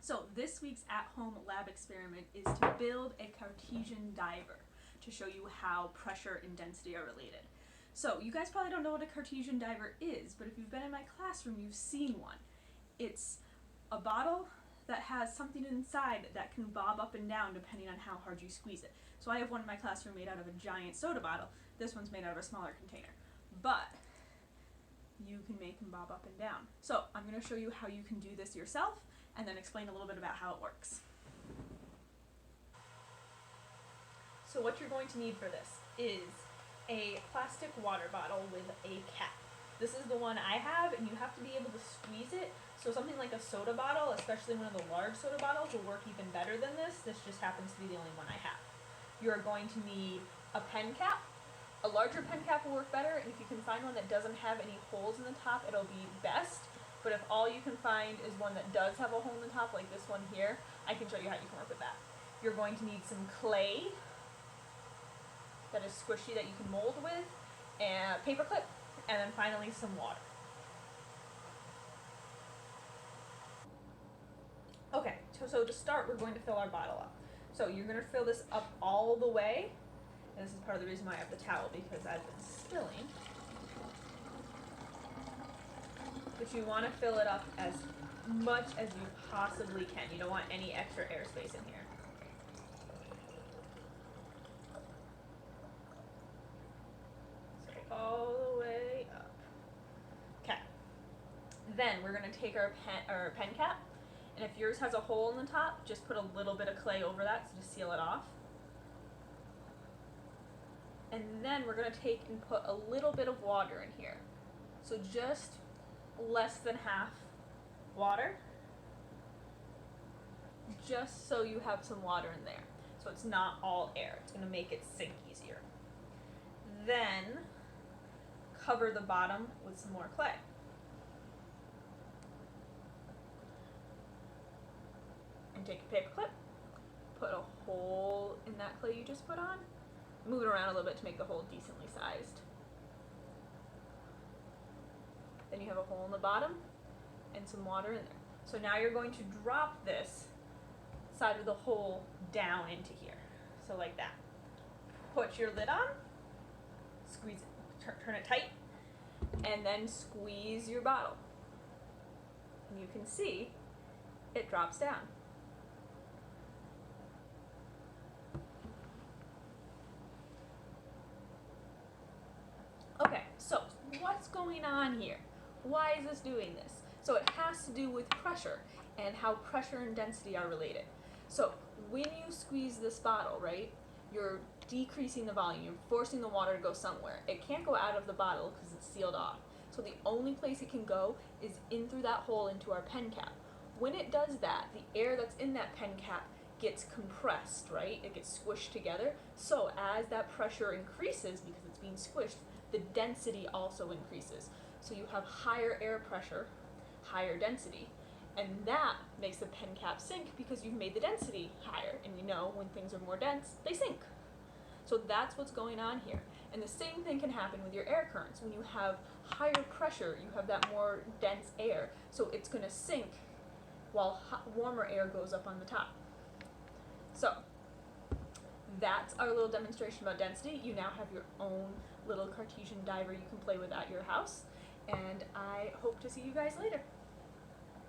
So this week's at-home lab experiment is to build a Cartesian diver to show you how pressure and density are related. So you guys probably don't know what a Cartesian diver is, but if you've been in my classroom, you've seen one. It's a bottle that has something inside that can bob up and down depending on how hard you squeeze it. So I have one in my classroom made out of a giant soda bottle. This one's made out of a smaller container. But you can make them bob up and down. So I'm going to show you how you can do this yourself and then explain a little bit about how it works. So what you're going to need for this is a plastic water bottle with a cap. This is the one I have, and you have to be able to squeeze it. So something like a soda bottle, especially one of the large soda bottles, will work even better than this. This just happens to be the only one I have. You're going to need a pen cap. A larger pen cap will work better, and if you can find one that doesn't have any holes in the top, it'll be best. But if all you can find is one that does have a hole in the top, like this one here, I can show you how you can work with that. You're going to need some clay that is squishy that you can mold with, and a paper clip, and then finally some water. Okay, so to start, we're going to fill our bottle up. So you're going to fill this up all the way, and this is part of the reason why I have the towel, because I've been spilling. But you want to fill it up as much as you possibly can. You don't want any extra airspace in here. So all the way up. Okay. Then we're going to take our pen cap, and if yours has a hole in the top, just put a little bit of clay over that to seal it off. And then we're going to take and put a little bit of water in here. So just less than half water, just so you have some water in there. So it's not all air. It's going to make it sink easier. Then cover the bottom with some more clay. And take a paper clip, put a hole in that clay you just put on, move it around a little bit to make the hole decently sized. Then you have a hole in the bottom and some water in there. So now you're going to drop this side of the hole down into here. So like that. Put your lid on, squeeze it, turn it tight, and then squeeze your bottle. And you can see it drops down. Okay, so what's going on here? Why is this doing this? So it has to do with pressure and how pressure and density are related. So when you squeeze this bottle, right, you're decreasing the volume, you're forcing the water to go somewhere. It can't go out of the bottle because it's sealed off. So the only place it can go is in through that hole into our pen cap. When it does that, the air that's in that pen cap gets compressed, right? It gets squished together. So as that pressure increases, because it's being squished, the density also increases. So you have higher air pressure, higher density, and that makes the pen cap sink because you've made the density higher, and you know when things are more dense, they sink. So that's what's going on here. And the same thing can happen with your air currents. When you have higher pressure, you have that more dense air, so it's going to sink while warmer air goes up on the top. So that's our little demonstration about density. You now have your own little Cartesian diver you can play with at your house, and I hope to see you guys later.